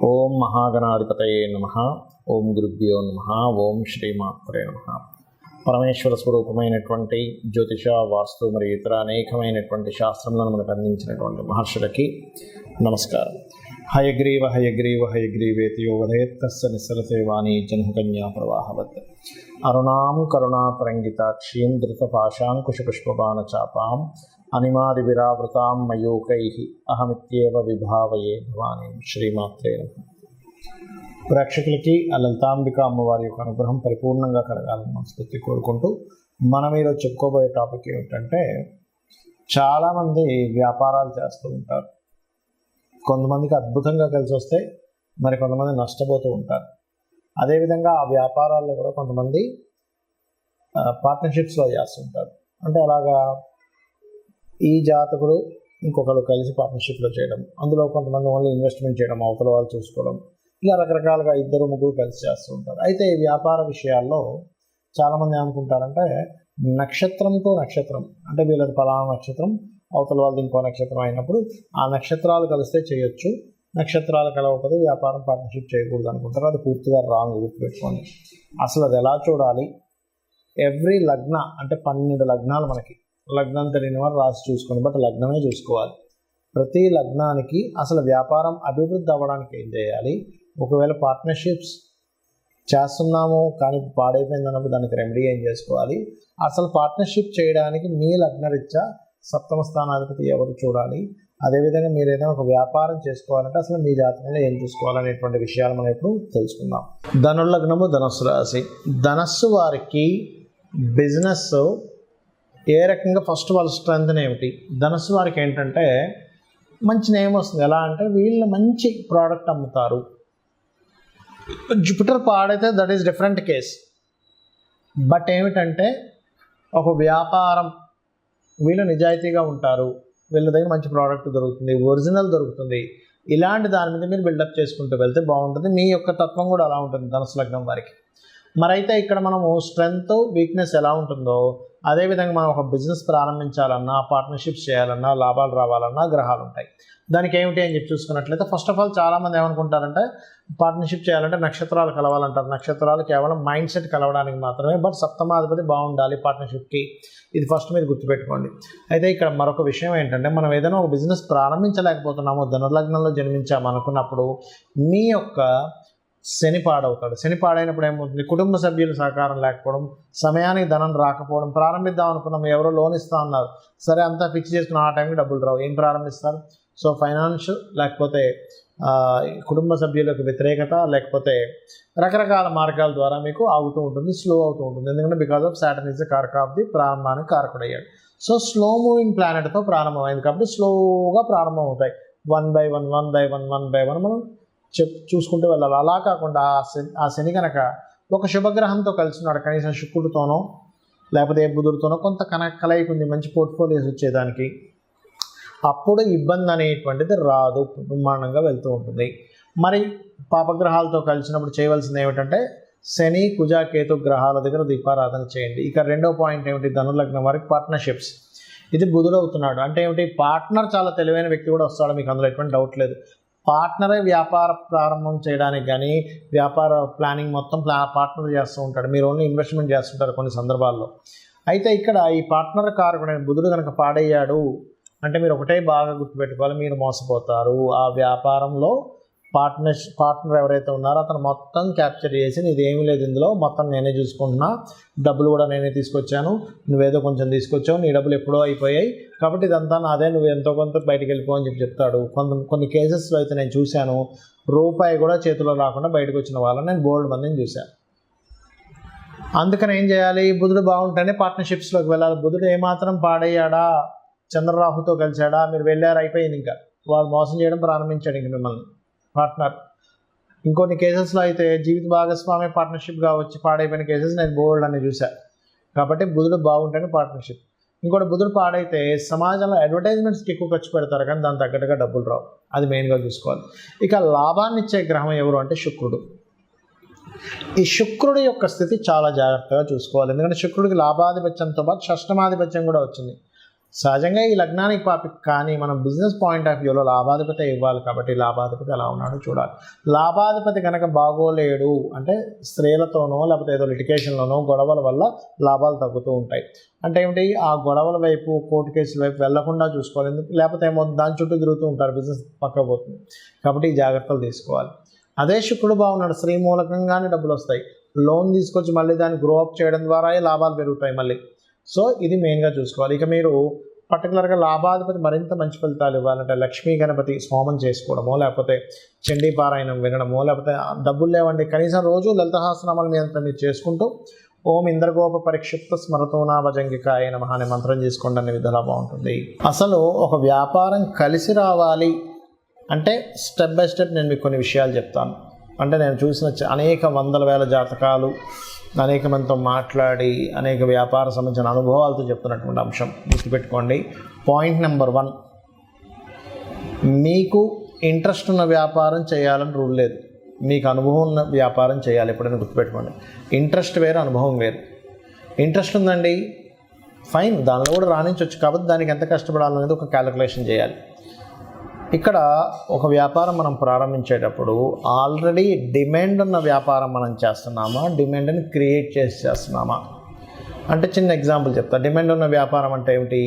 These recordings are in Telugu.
ఓం మహాగణాధిపతయే నమః. ఓం గురుభ్యో నమః. ఓం శ్రీమాత్రే నమః. పరమేశ్వర స్వరూపమైనటువంటి జ్యోతిష, వాస్తు మరియు ఇతర అనేకమైనటువంటి శాస్త్రములను మనకు అందించినటువంటి మహర్షులకి నమస్కారం. హయగ్రీవ హయగ్రీవ హయగ్రీవేతి యో వదేత్ తస్య నిస్సరతే వాణీ జన్మకన్యా ప్రవాహవత్. అరుణాం కరుణాతరంగితాక్షీం ధృతపాశాంకుశపుష్పబాణచాపాం అనిమాది విరావృతాం మయూకైః అహమిత్యేవ విభావయే భవానీం. శ్రీమాత్రే నమః. ప్రేక్షకులకి ఆ లలితాంబిక అమ్మవారి యొక్క అనుగ్రహం పరిపూర్ణంగా కలగాలని మనస్ఫూర్తి కోరుకుంటూ మనం ఈరోజు చెప్పుకోబోయే టాపిక్ ఏమిటంటే, చాలామంది వ్యాపారాలు చేస్తూ ఉంటారు. కొంతమందికి అద్భుతంగా కలిసి వస్తే మరి కొంతమంది నష్టపోతూ ఉంటారు. అదేవిధంగా ఆ వ్యాపారాల్లో కూడా కొంతమంది పార్ట్నర్షిప్స్లో చేస్తుంటారు. అంటే అలాగా ఈ జాతకుడు ఇంకొకరు కలిసి పార్ట్నర్షిప్లో చేయడం, అందులో కొంతమంది ఓన్లీ ఇన్వెస్ట్మెంట్ చేయడం, అవతల వాళ్ళు చూసుకోవడం, ఇలా రకరకాలుగా ఇద్దరు ముగ్గురు కలిసి చేస్తూ ఉంటారు. అయితే ఈ వ్యాపార విషయాల్లో చాలామంది ఏమనుకుంటారంటే, నక్షత్రంతో నక్షత్రం అంటే వీళ్ళది పలానా నక్షత్రం, అవతల వాళ్ళది ఇంకో నక్షత్రం అయినప్పుడు ఆ నక్షత్రాలు కలిస్తే చేయొచ్చు, నక్షత్రాలు కలవకపోతే వ్యాపారం పార్ట్నర్షిప్ చేయకూడదు అనుకుంటారు. అది పూర్తిగా రాంగ్. గుర్తుపెట్టుకోండి. అసలు అది ఎలా చూడాలి? ఎవ్రీ లగ్న అంటే 12 లగ్నాలు, మనకి లగ్నం తెలియని వారు రాసి చూసుకోండి, బట్ లగ్నమే చూసుకోవాలి. ప్రతి లగ్నానికి అసలు వ్యాపారం అభివృద్ధి అవ్వడానికి ఏం చేయాలి, ఒకవేళ పార్ట్నర్షిప్స్ చేస్తున్నాము కానీ పాడైపోయింది అన్నప్పుడు దానికి రెమెడీ ఏం చేసుకోవాలి, అసలు పార్ట్నర్షిప్ చేయడానికి మీ లగ్నరీత్యా సప్తమ స్థానాధిపతి ఎవరు చూడాలి, అదేవిధంగా మీరు ఏదైనా ఒక వ్యాపారం చేసుకోవాలంటే అసలు మీ జాతకంలో ఏం చూసుకోవాలనేటువంటి విషయాలు మనం ఇప్పుడు తెలుసుకుందాం. ధనుర్లగ్నము, ధనస్సు రాశి. ధనస్సు వారికి బిజినెస్ ఏ రకంగా, ఫస్ట్ వాళ్ళ స్ట్రెంగ్త్ ఏమిటి? ధనస్సు వారికి ఏంటంటే మంచి నేమ్ వస్తుంది. ఎలా అంటే వీళ్ళు మంచి ప్రోడక్ట్ అమ్ముతారు. జూపిటర్ పాడైతే that is different case. But ఏమిటంటే ఒక వ్యాపారం, వీళ్ళు నిజాయితీగా ఉంటారు, వీళ్ళ దగ్గర మంచి ప్రోడక్ట్ దొరుకుతుంది, ఒరిజినల్ దొరుకుతుంది. ఇలాంటి దాని మీద మీరు బిల్డప్ చేసుకుంటూ వెళ్తే బాగుంటుంది. మీ యొక్క తత్వం కూడా అలా ఉంటుంది ధనుసు లగ్నం వారికి. మరైతే ఇక్కడ మనము స్ట్రెంగ్త్, వీక్నెస్ ఎలా ఉంటుందో అదేవిధంగా మనం ఒక బిజినెస్ ప్రారంభించాలన్నా, పార్ట్నర్షిప్స్ చేయాలన్నా, లాభాలు రావాలన్నా గ్రహాలు ఉంటాయి. దానికి ఏమిటి అని చెప్పి చూసుకున్నట్లయితే, ఫస్ట్ ఆఫ్ ఆల్ చాలామంది ఏమనుకుంటారంటే పార్ట్నర్షిప్ చేయాలంటే నక్షత్రాలు కలవాలంటారు. నక్షత్రాలు కేవలం మైండ్ సెట్ కలవడానికి మాత్రమే, బట్ సప్తమాధిపతి బాగుండాలి పార్ట్నర్షిప్కి. ఇది ఫస్ట్ మీరు గుర్తుపెట్టుకోండి. అయితే ఇక్కడ మరొక విషయం ఏంటంటే, మనం ఏదైనా ఒక బిజినెస్ ప్రారంభించలేకపోతున్నాము, ధనుర్లగ్నంలో జన్మించాము అనుకున్నప్పుడు మీ యొక్క శని పాడవుతాడు. శని పాడైనప్పుడు ఏమవుతుంది, కుటుంబ సభ్యుల సహకారం లేకపోవడం, సమయానికి ధనం రాకపోవడం, ప్రారంభిద్దాం అనుకున్నాం, ఎవరో లోన్ ఇస్తా అన్నారు, సరే అంతా ఫిక్స్ చేసుకున్న ఆ టైంకి డబ్బులు రావు, ఏం ప్రారంభిస్తారు? సో ఫైనాన్స్ లేకపోతే కుటుంబ సభ్యులకు వ్యతిరేకత, లేకపోతే రకరకాల మార్గాల ద్వారా మీకు ఆగుతూ ఉంటుంది, స్లో అవుతూ ఉంటుంది. ఎందుకంటే because of Saturn is the కారక ఆఫ్ ది ప్రారంభానికి కారకుడయ్యాడు. సో స్లో మూవింగ్ ప్లానెట్తో ప్రారంభమైంది కాబట్టి స్లోగా ప్రారంభం అవుతాయి. 1 by 1 మనం చూసుకుంటూ వెళ్ళాలి. అలా కాకుండా ఆ శని కనుక ఒక శుభగ్రహంతో కలిసి ఉన్నాడు, కనీసం శుక్రుడితోనో లేకపోతే ఏ బుధుడితోనో కొంత కలయిక ఉంది, మంచి పోర్ట్ఫోలియోస్ వచ్చేదానికి, అప్పుడు ఇబ్బంది అనేటువంటిది రాదు, బ్రహ్మాండంగా వెళ్తూ ఉంటుంది. మరి పాపగ్రహాలతో కలిసినప్పుడు చేయవలసింది ఏమిటంటే, శని, కుజ, కేతు గ్రహాల దగ్గర దీపారాధన చేయండి. ఇక రెండో పాయింట్ ఏమిటి, ధనుర్లగ్నం వారికి పార్ట్నర్షిప్స్. ఇది బుధుడు అవుతున్నాడు అంటే ఏమిటి, పార్ట్నర్ చాలా తెలివైన వ్యక్తి కూడా వస్తాడు, మీకు అందులో ఎటువంటి డౌట్ లేదు. పార్ట్నరే వ్యాపార ప్రారంభం చేయడానికి కానీ వ్యాపార ప్లానింగ్ మొత్తం పార్ట్నర్ చేస్తూ ఉంటాడు, మీరు ఓన్లీ ఇన్వెస్ట్మెంట్ చేస్తుంటారు కొన్ని సందర్భాల్లో. అయితే ఇక్కడ ఈ పార్ట్నర్ కారకుడైన బుధుడు కనుక పాడయ్యాడు అంటే మీరు ఒకటే బాగా గుర్తుపెట్టుకోవాలి, మీరు మోసపోతారు. ఆ వ్యాపారంలో పార్ట్నర్ ఎవరైతే ఉన్నారో అతను మొత్తం క్యాప్చర్ చేసి, ఇదేమీ లేదు ఇందులో, మొత్తం నేనే చూసుకుంటున్నా, డబ్బులు కూడా నేనే తీసుకొచ్చాను, నువ్వేదో కొంచెం తీసుకొచ్చావు, నీ డబ్బులు ఎప్పుడో అయిపోయాయి కాబట్టి ఇదంతా నాదే, నువ్వు ఎంతో కొంత బయటికి వెళ్ళిపో అని చెప్పి చెప్తాడు. కొన్ని కేసెస్లో అయితే నేను చూశాను, రూపాయి కూడా చేతిలో రాకుండా బయటకు వచ్చిన వాళ్ళని నేను బోల్డ్ మందిని చూశాను. అందుకని ఏం చేయాలి, బుధుడు బాగుంటేనే పార్ట్నర్షిప్స్లోకి వెళ్ళాలి. బుధుడు ఏమాత్రం పాడయ్యాడా, చంద్రరాహుతో కలిశాడా, మీరు వెళ్ళారు, అయిపోయింది. ఇంకా వాడు మోసం చేయడం ప్రారంభించాడు ఇంక మిమ్మల్ని పార్ట్నర్. ఇంకొన్ని కేసెస్లో అయితే జీవిత భాగస్వామి పార్ట్నర్షిప్గా వచ్చి పాడైపోయిన కేసెస్ నేను బోల్డ్ అని చూశాను. కాబట్టి బుధుడు బాగుంటేనే పార్ట్నర్షిప్. ఇంకోటి, బుధుడు పాడైతే సమాజంలో అడ్వర్టైజ్మెంట్స్కి ఎక్కువ ఖర్చు పెడతారు కానీ దాని తగ్గట్టుగా డబ్బులు రావు, అది మెయిన్గా చూసుకోవాలి. ఇక లాభాన్ని ఇచ్చే గ్రహం ఎవరు అంటే శుక్రుడు. ఈ శుక్రుడి యొక్క స్థితి చాలా జాగ్రత్తగా చూసుకోవాలి, ఎందుకంటే శుక్రుడికి లాభాధిపత్యంతో పాటు షష్టమాధిపత్యం కూడా వచ్చింది. సహజంగా ఈ లగ్నానికి పాపిక్, కానీ మనం బిజినెస్ పాయింట్ ఆఫ్ వ్యూలో లాభాధిపతి ఇవ్వాలి కాబట్టి లాభాధిపతి ఎలా ఉన్నాడో చూడాలి. లాభాధిపతి కనుక బాగోలేడు అంటే స్త్రీలతోనో లేకపోతే ఏదో లిటికేషన్లోనో గొడవల వల్ల లాభాలు తగ్గుతూ ఉంటాయి. అంటే ఏమిటి, ఆ గొడవల వైపు కోర్టు కేసుల వైపు వెళ్లకుండా చూసుకోవాలి. లేకపోతే ఏమో దాని చుట్టూ తిరుగుతూ ఉంటారు, బిజినెస్ పక్క పోతుంది. కాబట్టి ఈ జాగ్రత్తలు తీసుకోవాలి. అదే శుక్రుడు బాగున్నాడు, స్త్రీ మూలకంగానే డబ్బులు వస్తాయి. లోన్ తీసుకొచ్చి మళ్ళీ దాన్ని గ్రో అప్ చేయడం ద్వారా లాభాలు పెరుగుతాయి మళ్ళీ. సో ఇది మెయిన్గా చూసుకోవాలి. ఇక మీరు పర్టికులర్గా లాభాధిపతి మరింత మంచి ఫలితాలు ఇవ్వాలంటే లక్ష్మీ గణపతి హోమం చేసుకోవడమో, లేకపోతే చండీ పారాయణం వినడమో, లేకపోతే డబ్బులు లేవండి కనీసం రోజు లలిత సహస్రనామాలు మీరు చేసుకుంటూ ఓం ఇంద్రగోప పరిక్షిప్త స్మరతోనా భజంగికాయ నమః అనే మంత్రం చేసుకోండి, అనే విధాలా బాగుంటుంది. అసలు ఒక వ్యాపారం కలిసి రావాలి అంటే స్టెప్ బై స్టెప్ నేను మీకు కొన్ని విషయాలు చెప్తాను. అంటే నేను చూసిన అనేక వందల వేల జాతకాలు, అనేక మందితో మాట్లాడి అనేక వ్యాపార సంబంధించిన అనుభవాలతో చెప్తున్నటువంటి అంశం గుర్తుపెట్టుకోండి. పాయింట్ నెంబర్ 1, మీకు ఇంట్రెస్ట్ ఉన్న వ్యాపారం చేయాలని రూల్ లేదు. మీకు అనుభవం ఉన్న వ్యాపారం చేయాలి. ఎప్పుడైనా గుర్తుపెట్టుకోండి, ఇంట్రెస్ట్ వేరు, అనుభవం వేరు. ఇంట్రెస్ట్ ఉందండి, ఫైన్, దానిలో కూడా రాణించవచ్చు. కాబట్టి దానికి ఎంత కష్టపడాలనేది ఒక క్యాలిక్యులేషన్ చేయాలి. ఇక్కడ ఒక వ్యాపారం మనం ప్రారంభించేటప్పుడు ఆల్రెడీ డిమాండ్ ఉన్న వ్యాపారం మనం చేస్తున్నామా, డిమాండ్ని క్రియేట్ చేస్తున్నామా అంటే చిన్న ఎగ్జాంపుల్ చెప్తా. డిమాండ్ ఉన్న వ్యాపారం అంటే ఏమిటి,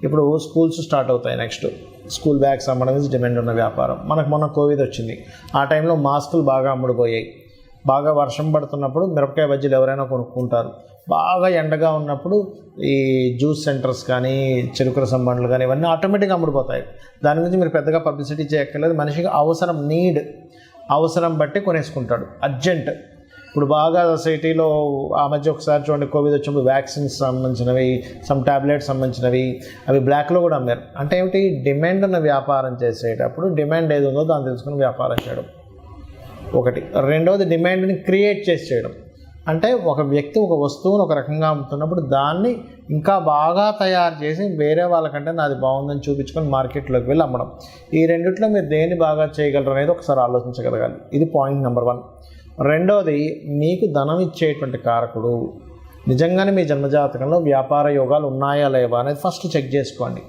ఇప్పుడు స్కూల్స్ స్టార్ట్ అవుతాయి, నెక్స్ట్ స్కూల్ బ్యాగ్స్ అమ్మడం అనేది డిమాండ్ ఉన్న వ్యాపారం. మనకు మొన్న కోవిడ్ వచ్చింది, ఆ టైంలో మాస్కులు బాగా అమ్ముడుపోయాయి. బాగా వర్షం పడుతున్నప్పుడు మిరపకాయ బజ్జీలు ఎవరైనా కొనుక్కుంటారు. బాగా ఎండగా ఉన్నప్పుడు ఈ జ్యూస్ సెంటర్స్ కానీ చెరుకు రసం బండ్లు కానీ ఇవన్నీ ఆటోమేటిక్గా అమ్ముడుపోతాయి. దాని గురించి మీరు పెద్దగా పబ్లిసిటీ చేయక్కర్లేదు. మనిషికి అవసరం బట్టి కొనేసుకుంటాడు, అర్జెంట్. ఇప్పుడు బాగా సొసైటీలో ఆ మధ్య ఒకసారి చూడండి, కోవిడ్ వచ్చినప్పుడు వ్యాక్సిన్స్ సంబంధించినవి, సమ్ టాబ్లెట్స్ సంబంధించినవి అవి బ్లాక్లో కూడా అమ్మారు. అంటే ఏమిటి, డిమాండ్ ఉన్న వ్యాపారం చేసేటప్పుడు డిమాండ్ ఏది ఉందో దాన్ని తెలుసుకుని వ్యాపారం చేయడం ఒకటి. రెండవది డిమాండ్ని క్రియేట్ చేయడం. అంటే ఒక వ్యక్తి ఒక వస్తువును ఒక రకంగా అమ్ముతున్నప్పుడు దాన్ని ఇంకా బాగా తయారు చేసి వేరే వాళ్ళకంటే నాది బాగుందని చూపించుకొని మార్కెట్లోకి వెళ్ళి అమ్మడం. ఈ రెండిట్లో మీరు దేన్ని బాగా చేయగలరు అనేది ఒకసారి ఆలోచించగలగాలి. ఇది పాయింట్ నెంబర్ 1. రెండవది, మీకు ధనం ఇచ్చేటువంటి కారకుడు నిజంగానే మీ జన్మజాతకంలో వ్యాపార యోగాలు ఉన్నాయా లేవా అనేది ఫస్ట్ చెక్ చేసుకోండి.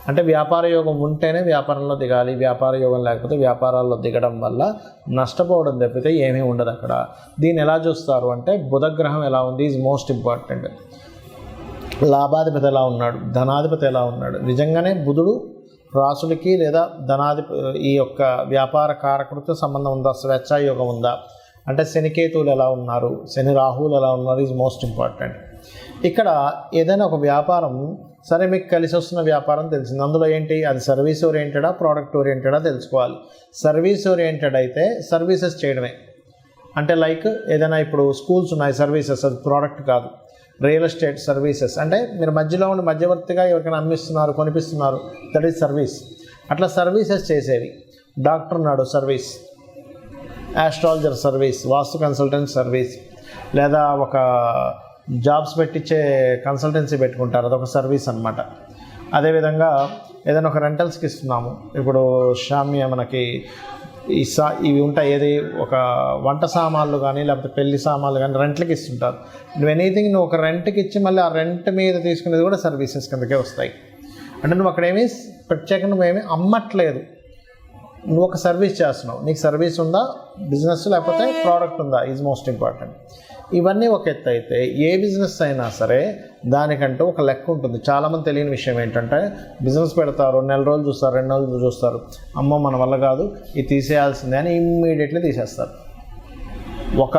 అంటే వ్యాపార యోగం ఉంటేనే వ్యాపారంలో దిగాలి, వ్యాపార యోగం లేకపోతే వ్యాపారాల్లో దిగడం వల్ల నష్టపోవడం తప్పితే ఏమీ ఉండదు అక్కడ. దీన్ని ఎలా చూస్తారు అంటే బుధగ్రహం ఎలా ఉంది ఈజ్ మోస్ట్ ఇంపార్టెంట్. లాభాధిపతి ఎలా ఉన్నాడు, ధనాధిపతి ఎలా ఉన్నాడు. నిజంగానే బుధుడు రాసుడికి లేదా ఈ యొక్క వ్యాపార కారకుడితో సంబంధం ఉందా, స్వేచ్ఛాయోగం ఉందా, అంటే శనికేతువులు ఎలా ఉన్నారు, శని రాహువులు ఎలా ఉన్నారు ఈజ్ మోస్ట్ ఇంపార్టెంట్. ఇక్కడ ఏదైనా ఒక వ్యాపారం సరే మీకు కలిసి వస్తున్న వ్యాపారం తెలిసింది, అందులో ఏంటి, అది సర్వీస్ ఓరియంటెడా ప్రోడక్ట్ ఓరియంటెడా తెలుసుకోవాలి. సర్వీస్ ఓరియంటెడ్ అయితే సర్వీసెస్ చేయడమే. అంటే లైక్ ఏదైనా ఇప్పుడు స్కూల్స్ ఉన్నాయి, సర్వీసెస్, అది ప్రోడక్ట్ కాదు. రియల్ ఎస్టేట్ సర్వీసెస్ అంటే మీరు మధ్యలో ఉండి మధ్యవర్తిగా ఎవరికైనా అమ్మిస్తున్నారు, కొనిపిస్తున్నారు, దట్ ఈజ్ సర్వీస్. అట్లా సర్వీసెస్ చేసేవి. డాక్టర్ ఉన్నాడు, సర్వీస్. ఆస్ట్రాలజర్ సర్వీస్, వాస్తు కన్సల్టెంట్ సర్వీస్, లేదా ఒక జాబ్స్ పెట్టించే కన్సల్టెన్సీ పెట్టుకుంటారు, అదొక సర్వీస్ అనమాట. అదేవిధంగా ఏదైనా ఒక రెంటల్స్కి ఇస్తున్నాము, ఇప్పుడు షామ్య మనకి ఇవి ఉంటాయి, ఏది ఒక వంట సామాన్లు కానీ లేకపోతే పెళ్లి సామాన్లు కానీ రెంట్లకి ఇస్తుంటారు. నువ్వు ఎనీథింగ్ నువ్వు ఒక రెంట్కి ఇచ్చి మళ్ళీ ఆ రెంట్ మీద తీసుకునేది కూడా సర్వీసెస్ కిందకే వస్తాయి. అంటే నువ్వు అక్కడేమీ ప్రత్యేకంగా నువ్వేమీ అమ్మట్లేదు, నువ్వు ఒక సర్వీస్ చేస్తున్నావు. నీకు సర్వీస్ ఉందా, బిజినెస్, లేకపోతే ప్రోడక్ట్ ఉందా ఈజ్ మోస్ట్ ఇంపార్టెంట్. ఇవన్నీ ఒక ఎత్తు అయితే ఏ బిజినెస్ అయినా సరే దానికంటూ ఒక లెక్క ఉంటుంది. చాలామంది తెలియని విషయం ఏంటంటే బిజినెస్ పెడతారు, నెల రోజులు చూస్తారు, 2 నెలలు చూస్తారు, అమ్మో మన వల్ల కాదు ఇది తీసేయాల్సిందే అని ఇమ్మీడియట్లీ తీసేస్తారు. ఒక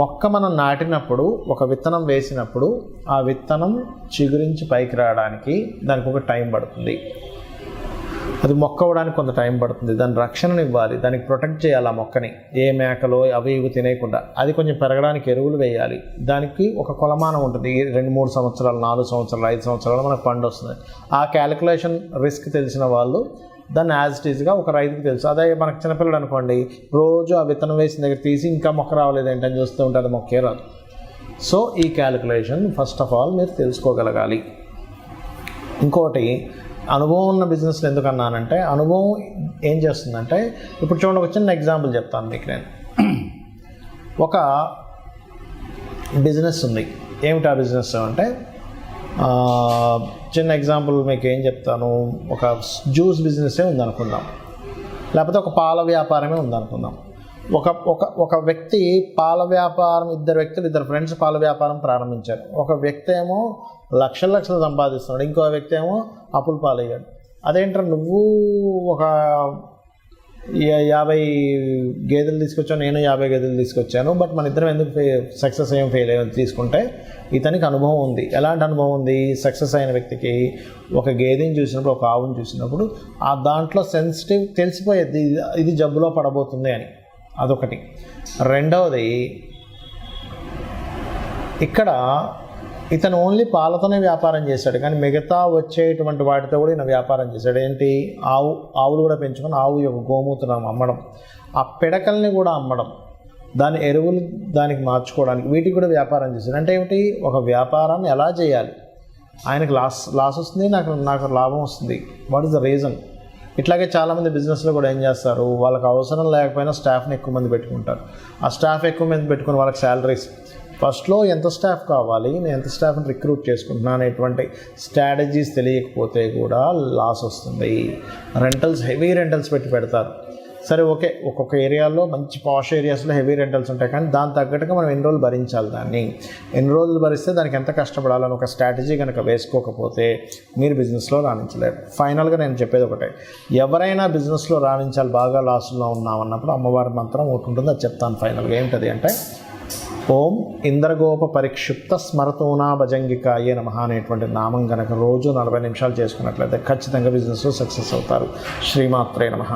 మొక్క మనం నాటినప్పుడు, ఒక విత్తనం వేసినప్పుడు ఆ విత్తనం చిగురించి పైకి రావడానికి దానికి ఒక టైం పడుతుంది. అది మొక్క అవ్వడానికి కొంత టైం పడుతుంది. దాని రక్షణను ఇవ్వాలి, దానికి ప్రొటెక్ట్ చేయాలి ఆ మొక్కని, ఏ మేకలో అవి ఇవి తినేయకుండా. అది కొంచెం పెరగడానికి ఎరువులు వేయాలి. దానికి ఒక కొలమానం ఉంటుంది, 2-3 సంవత్సరాలు, 4 సంవత్సరాలు, 5 సంవత్సరాలు మనకు పండు వస్తుంది. ఆ క్యాలిక్యులేషన్ రిస్క్ తెలిసిన వాళ్ళు దాన్ని యాజ్ ఇట్ ఈజ్గా ఒక రైతుకి తెలుసు. అదే మనకు చిన్నపిల్లలు అనుకోండి, రోజు ఆ విత్తనం వేసిన దగ్గర తీసి ఇంకా మొక్క రావలేదు ఏంటని చూస్తూ ఉంటే అది మొక్కే రాదు. సో ఈ క్యాలిక్యులేషన్ ఫస్ట్ ఆఫ్ ఆల్ మీరు తెలుసుకోగలగాలి. ఇంకోటి, అనుభవం ఉన్న బిజినెస్లు ఎందుకన్నానంటే, అనుభవం ఏం చేస్తుందంటే, ఇప్పుడు చూడండి ఒక చిన్న ఎగ్జాంపుల్ చెప్తాను మీకు నేను. ఒక బిజినెస్ ఉంది. ఏమిటి ఆ బిజినెస్ అంటే, చిన్న ఎగ్జాంపుల్ మీకు ఏం చెప్తాను, ఒక జ్యూస్ బిజినెసే ఉందనుకుందాం, లేకపోతే ఒక పాల వ్యాపారమే ఉందనుకుందాం. ఒక వ్యక్తి పాల వ్యాపారం, ఇద్దరు ఫ్రెండ్స్ పాల వ్యాపారం ప్రారంభించారు. ఒక వ్యక్తి ఏమో లక్షలు సంపాదిస్తున్నాడు, ఇంకో వ్యక్తి ఏమో అప్పుల పాలయ్యాడు. అదేంటారు, నువ్వు ఒక 50 గేదెలు తీసుకొచ్చాను, నేను 50 గేదెలు తీసుకొచ్చాను, బట్ మన ఇద్దరం ఎందుకు సక్సెస్ అయ్యాం ఫెయిల్ అయ్యాం తీసుకుంటే, ఇతనికి అనుభవం ఉంది. ఎలాంటి అనుభవం ఉంది? సక్సెస్ అయిన వ్యక్తికి ఒక గేదెని చూసినప్పుడు, ఒక ఆవుని చూసినప్పుడు ఆ దాంట్లో సెన్సిటివ్ తెలిసిపోయేది, ఇది జబ్బులో పడబోతుంది అని. అదొకటి. రెండవది, ఇక్కడ ఇతను ఓన్లీ పాలతోనే వ్యాపారం చేశాడు, కానీ మిగతా వచ్చేటువంటి వాటితో కూడా ఈయన వ్యాపారం చేశాడు. ఏంటి? ఆవులు కూడా పెంచుకొని ఆవు యొక్క గోమూత్రం అమ్మడం, ఆ పిడకల్ని కూడా అమ్మడం, దాని ఎరువులు దానికి మార్చుకోవడానికి, వీటికి కూడా వ్యాపారం చేశాడు. అంటే ఏమిటి? ఒక వ్యాపారాన్ని ఎలా చేయాలి, ఆయనకు లాస్ వస్తుంది, నాకు లాభం వస్తుంది, వాట్ ఈస్ ద రీజన్? ఇట్లాగే చాలామంది బిజినెస్లో కూడా ఏం చేస్తారు, వాళ్ళకి అవసరం లేకపోయినా స్టాఫ్ని ఎక్కువ మంది పెట్టుకుంటారు. ఆ స్టాఫ్ ఎక్కువ మంది పెట్టుకుని వాళ్ళకి శాలరీస్, ఫస్ట్లో ఎంత స్టాఫ్ కావాలి, నేను ఎంత స్టాఫ్ని రిక్రూట్ చేసుకుంటున్నా అనేటువంటి స్ట్రాటజీస్ తెలియకపోతే కూడా లాస్ వస్తుంది. హెవీ రెంటల్స్ పెడతారు. సరే, ఓకే, ఒక్కొక్క ఏరియాలో మంచి పాష్ ఏరియాస్లో హెవీ రెంటల్స్ ఉంటాయి, కానీ దాని తగ్గట్టుగా మనం ఎన్ని రోజులు భరించాలి, ఎన్ని రోజులు భరిస్తే దానికి ఎంత కష్టపడాలని ఒక స్ట్రాటజీ కనుక వేసుకోకపోతే మీరు బిజినెస్లో రాణించలేరు. ఫైనల్గా నేను చెప్పేది ఒకటే, ఎవరైనా బిజినెస్లో రాణించాలి, బాగా లాస్లో ఉన్నామన్నప్పుడు అమ్మవారి మంత్రం ఒకటి ఉంటుంది, అది చెప్తాను ఫైనల్గా. ఏంటది అంటే, ఓం ఇంద్రగోప పరిక్షిప్త స్మరతోనా భజంగికాయే నమః అనేటువంటి నామం కనుక రోజు 40 నిమిషాలు చేసుకున్నట్లయితే ఖచ్చితంగా బిజినెస్లో సక్సెస్ అవుతారు. శ్రీమాత్రే నమః.